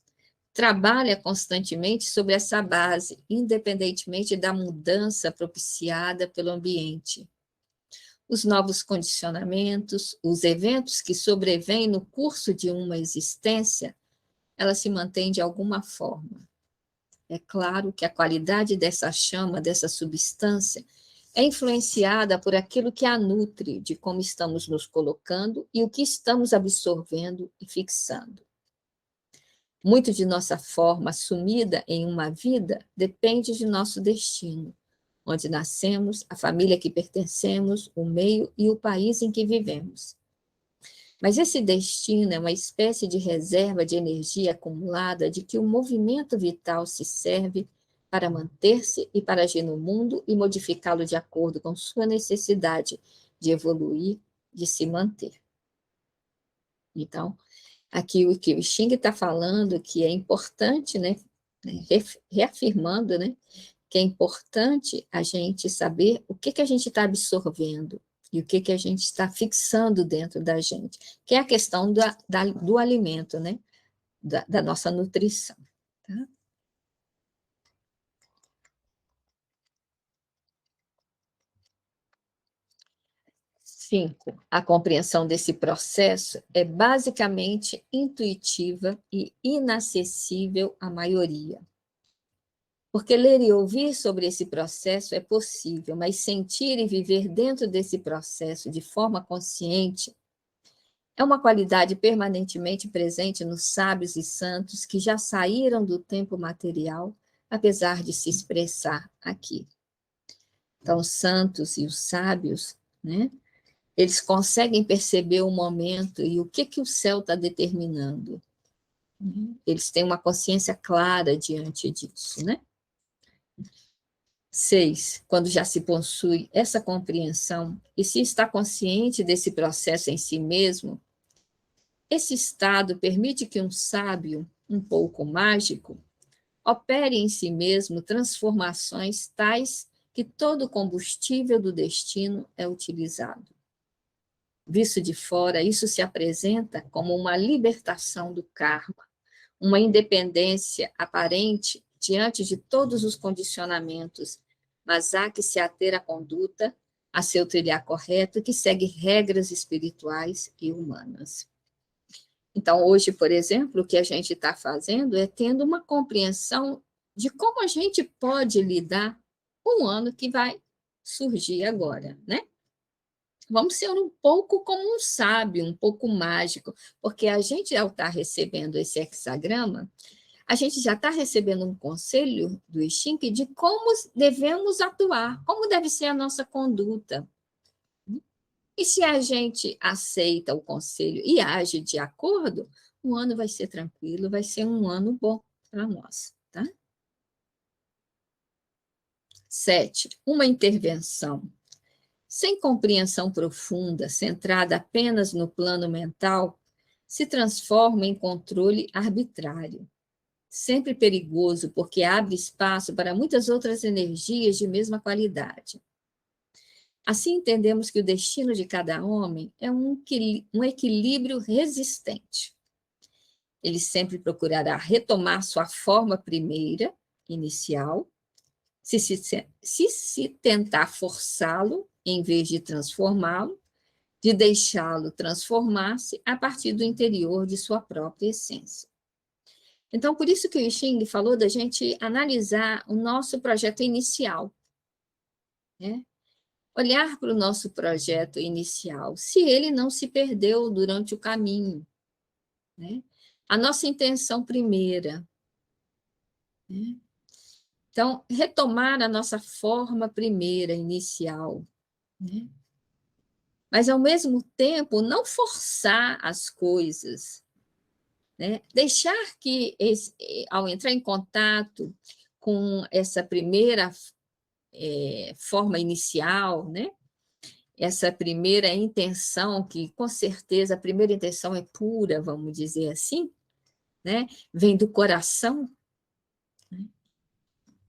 trabalha constantemente sobre essa base, independentemente da mudança propiciada pelo ambiente. Os novos condicionamentos, os eventos que sobrevêm no curso de uma existência, ela se mantém de alguma forma. É claro que a qualidade dessa chama, dessa substância, é influenciada por aquilo que a nutre, de como estamos nos colocando e o que estamos absorvendo e fixando. Muito de nossa forma sumida em uma vida depende de nosso destino, onde nascemos, a família que pertencemos, o meio e o país em que vivemos. Mas esse destino é uma espécie de reserva de energia acumulada de que o movimento vital se serve para manter-se e para agir no mundo e modificá-lo de acordo com sua necessidade de evoluir, de se manter. Então, aqui o que o Xing está falando, que é importante, né, reafirmando, né, que é importante a gente saber o que a gente está absorvendo e o que a gente está fixando dentro da gente, que é a questão do alimento, né, da nossa nutrição. Tá? 5. A compreensão desse processo é basicamente intuitiva e inacessível à maioria. Porque ler e ouvir sobre esse processo é possível, mas sentir e viver dentro desse processo de forma consciente é uma qualidade permanentemente presente nos sábios e santos que já saíram do tempo material, apesar de se expressar aqui. Então, os santos e os sábios, né, eles conseguem perceber o momento e o que o céu está determinando. Eles têm uma consciência clara diante disso, né? 6. Quando já se possui essa compreensão e se está consciente desse processo em si mesmo, esse estado permite que um sábio, um pouco mágico, opere em si mesmo transformações tais que todo o combustível do destino é utilizado. Visto de fora, isso se apresenta como uma libertação do karma, uma independência aparente diante de todos os condicionamentos, mas há que se ater à conduta, a seu trilhar correto, que segue regras espirituais e humanas. Então, hoje, por exemplo, o que a gente está fazendo é tendo uma compreensão de como a gente pode lidar com o ano que vai surgir agora, né? Vamos ser um pouco como um sábio, um pouco mágico, porque a gente, ao estar recebendo esse hexagrama, a gente já está recebendo um conselho do I Ching de como devemos atuar, como deve ser a nossa conduta. E se a gente aceita o conselho e age de acordo, o ano vai ser tranquilo, vai ser um ano bom para nós, tá? 7, uma intervenção sem compreensão profunda, centrada apenas no plano mental, se transforma em controle arbitrário, sempre perigoso, porque abre espaço para muitas outras energias de mesma qualidade. Assim, entendemos que o destino de cada homem é um equilíbrio resistente. Ele sempre procurará retomar sua forma primeira, inicial, se tentar forçá-lo, em vez de transformá-lo, de deixá-lo transformar-se a partir do interior de sua própria essência. Então, por isso que o I Ching falou da gente analisar o nosso projeto inicial, né? Olhar para o nosso projeto inicial, se ele não se perdeu durante o caminho, né? A nossa intenção primeira, né? Então, retomar a nossa forma primeira, inicial, né? Mas, ao mesmo tempo, não forçar as coisas, né? Deixar que, ao entrar em contato com essa primeira forma inicial, né? Essa primeira intenção, que com certeza a primeira intenção é pura, vamos dizer assim, né? Vem do coração. Né?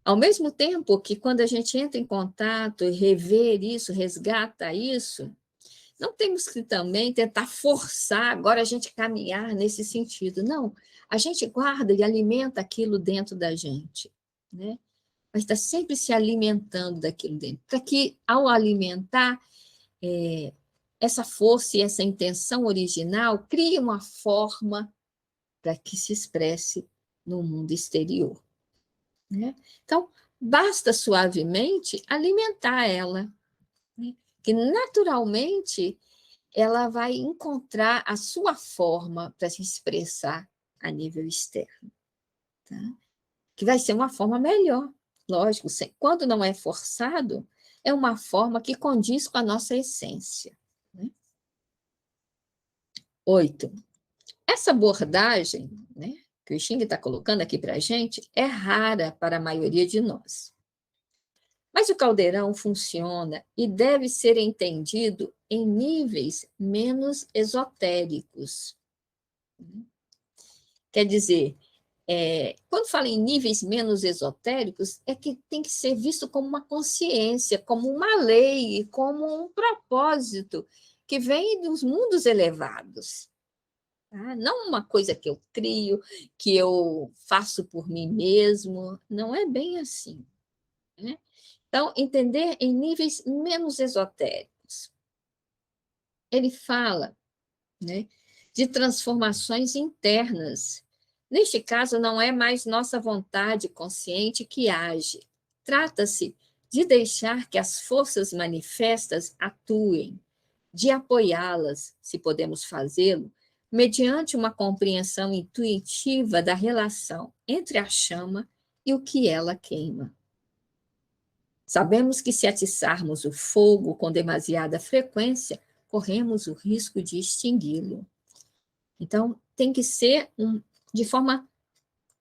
Ao mesmo tempo que quando a gente entra em contato e rever isso, resgata isso, não temos que também tentar forçar agora a gente caminhar nesse sentido. Não, a gente guarda e alimenta aquilo dentro da gente, né? Mas está sempre se alimentando daquilo dentro, para que, ao alimentar, essa força e essa intenção original crie uma forma para que se expresse no mundo exterior, né? Então, basta suavemente alimentar ela, né? Que naturalmente ela vai encontrar a sua forma para se expressar a nível externo, tá? Que vai ser uma forma melhor, lógico, quando não é forçado, é uma forma que condiz com a nossa essência, né? 8. Essa abordagem, né, que o Xing está colocando aqui para a gente, é rara para a maioria de nós. Mas o caldeirão funciona e deve ser entendido em níveis menos esotéricos. Quer dizer, quando fala em níveis menos esotéricos, é que tem que ser visto como uma consciência, como uma lei, como um propósito que vem dos mundos elevados. Tá? Não uma coisa que eu crio, que eu faço por mim mesmo, não é bem assim, né? Então, entender em níveis menos esotéricos. Ele fala, né, de transformações internas. Neste caso, não é mais nossa vontade consciente que age. Trata-se de deixar que as forças manifestas atuem, de apoiá-las, se podemos fazê-lo, mediante uma compreensão intuitiva da relação entre a chama e o que ela queima. Sabemos que se atiçarmos o fogo com demasiada frequência, corremos o risco de extingui-lo. Então, tem que ser de forma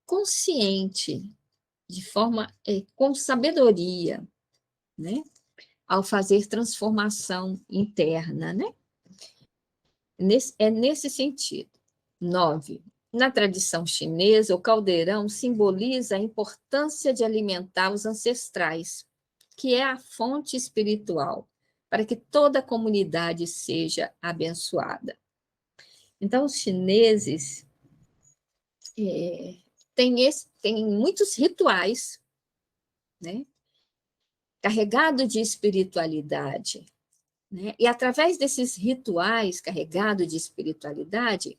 consciente, de forma com sabedoria, né? Ao fazer transformação interna, né? É nesse sentido. 9. Na tradição chinesa, o caldeirão simboliza a importância de alimentar os ancestrais, que é a fonte espiritual, para que toda a comunidade seja abençoada. Então, os chineses têm muitos rituais, né, carregados de espiritualidade, né? E através desses rituais carregados de espiritualidade,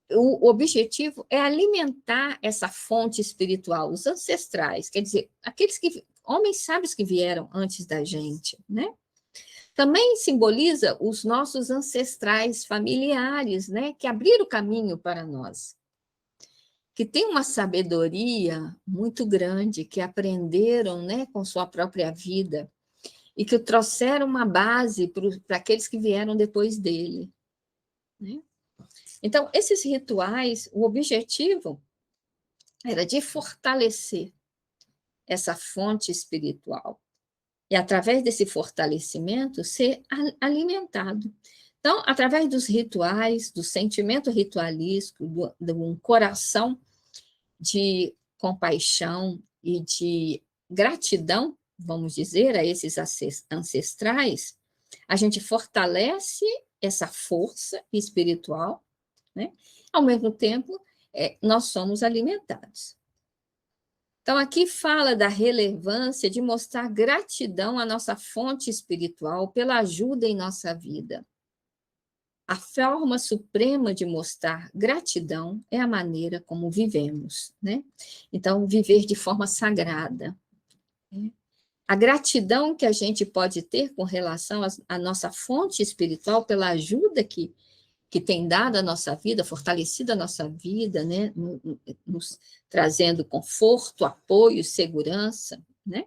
o objetivo é alimentar essa fonte espiritual, os ancestrais, quer dizer, homens sábios que vieram antes da gente, né? Também simboliza os nossos ancestrais familiares, né, que abriram o caminho para nós, que têm uma sabedoria muito grande, que aprenderam, né, com sua própria vida, e que trouxeram uma base para aqueles que vieram depois dele, né? Então, esses rituais, o objetivo era de fortalecer essa fonte espiritual, E através desse fortalecimento, ser alimentado. Então, através dos rituais, do sentimento ritualístico, de um coração de compaixão e de gratidão, vamos dizer, a esses ancestrais, a gente fortalece essa força espiritual, né? Ao mesmo tempo, nós somos alimentados. Então, aqui fala da relevância de mostrar gratidão à nossa fonte espiritual pela ajuda em nossa vida. A forma suprema de mostrar gratidão é a maneira como vivemos, né? Então, viver de forma sagrada. Né? A gratidão que a gente pode ter com relação à nossa fonte espiritual pela ajuda que tem dado à nossa vida, fortalecido a nossa vida, né? Nos trazendo conforto, apoio, segurança, né?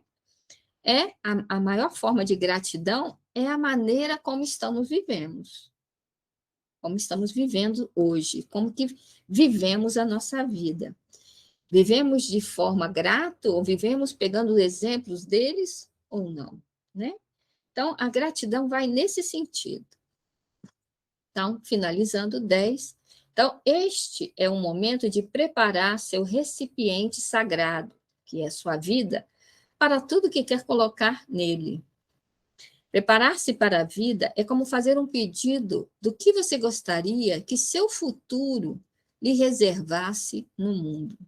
A maior forma de gratidão é a maneira como estamos vivendo hoje, como que vivemos a nossa vida. Vivemos de forma grata ou vivemos pegando exemplos deles ou não, né? Então, a gratidão vai nesse sentido. Então, finalizando 10. Então, este é um momento de preparar seu recipiente sagrado, que é a sua vida, para tudo que quer colocar nele. Preparar-se para a vida é como fazer um pedido do que você gostaria que seu futuro lhe reservasse no mundo.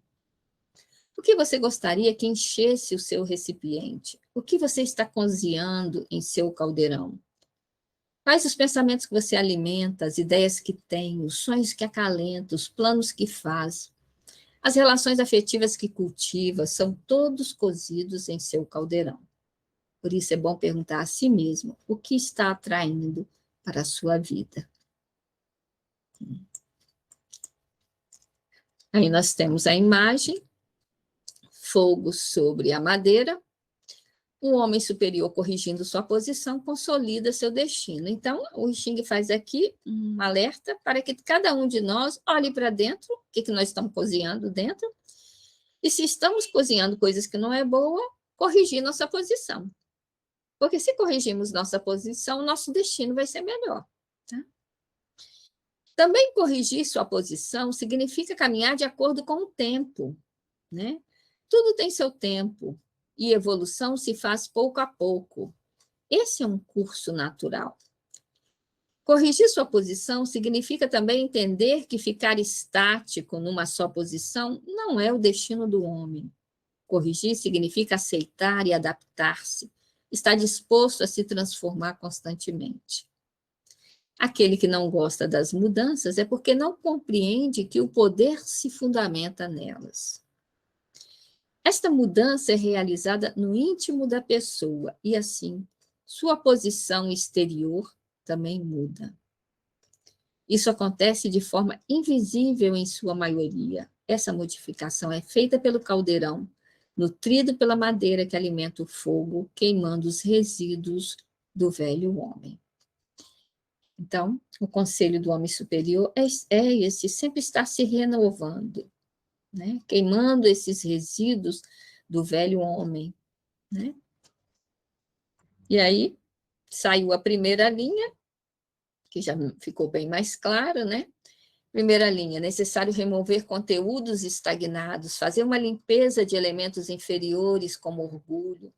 O que você gostaria que enchesse o seu recipiente? O que você está cozinhando em seu caldeirão? Quais os pensamentos que você alimenta, as ideias que tem, os sonhos que acalenta, os planos que faz, as relações afetivas que cultiva, são todos cozidos em seu caldeirão. Por isso é bom perguntar a si mesmo o que está atraindo para a sua vida. Aí nós temos a imagem, fogo sobre a madeira, o homem superior corrigindo sua posição consolida seu destino. Então, o I Ching faz aqui um alerta para que cada um de nós olhe para dentro, o que nós estamos cozinhando dentro, e se estamos cozinhando coisas que não é boa, corrigir nossa posição. Porque se corrigirmos nossa posição, nosso destino vai ser melhor. Tá? Também corrigir sua posição significa caminhar de acordo com o tempo. Né? Tudo tem seu tempo e evolução se faz pouco a pouco. Esse é um curso natural. Corrigir sua posição significa também entender que ficar estático numa só posição não é o destino do homem. Corrigir significa aceitar e adaptar-se, estar disposto a se transformar constantemente. Aquele que não gosta das mudanças é porque não compreende que o poder se fundamenta nelas. Esta mudança é realizada no íntimo da pessoa e, assim, sua posição exterior também muda. Isso acontece de forma invisível em sua maioria. Essa modificação é feita pelo caldeirão, nutrido pela madeira que alimenta o fogo, queimando os resíduos do velho homem. Então, o conselho do homem superior é esse, sempre estar se renovando, né? Queimando esses resíduos do velho homem. Né? E aí, saiu a primeira linha, que já ficou bem mais claro, né? Primeira linha, necessário remover conteúdos estagnados, fazer uma limpeza de elementos inferiores, como orgulho,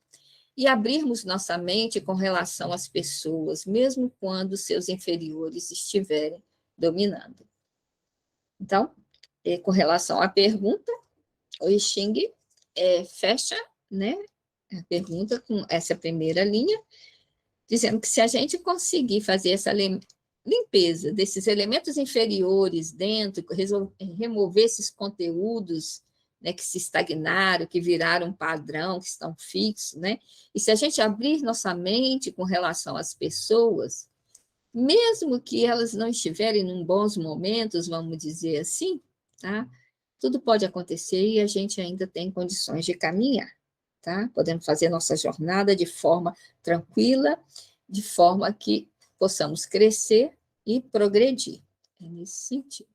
e abrirmos nossa mente com relação às pessoas, mesmo quando seus inferiores estiverem dominando. Então, com relação à pergunta, o I Ching fecha, né, a pergunta com essa primeira linha, dizendo que se a gente conseguir fazer essa limpeza desses elementos inferiores dentro, remover esses conteúdos, né, que se estagnaram, que viraram um padrão, que estão fixos, né? E se a gente abrir nossa mente com relação às pessoas, mesmo que elas não estiverem em bons momentos, vamos dizer assim, tá? Tudo pode acontecer e a gente ainda tem condições de caminhar, tá? Podemos fazer nossa jornada de forma tranquila, de forma que possamos crescer e progredir. É nesse sentido.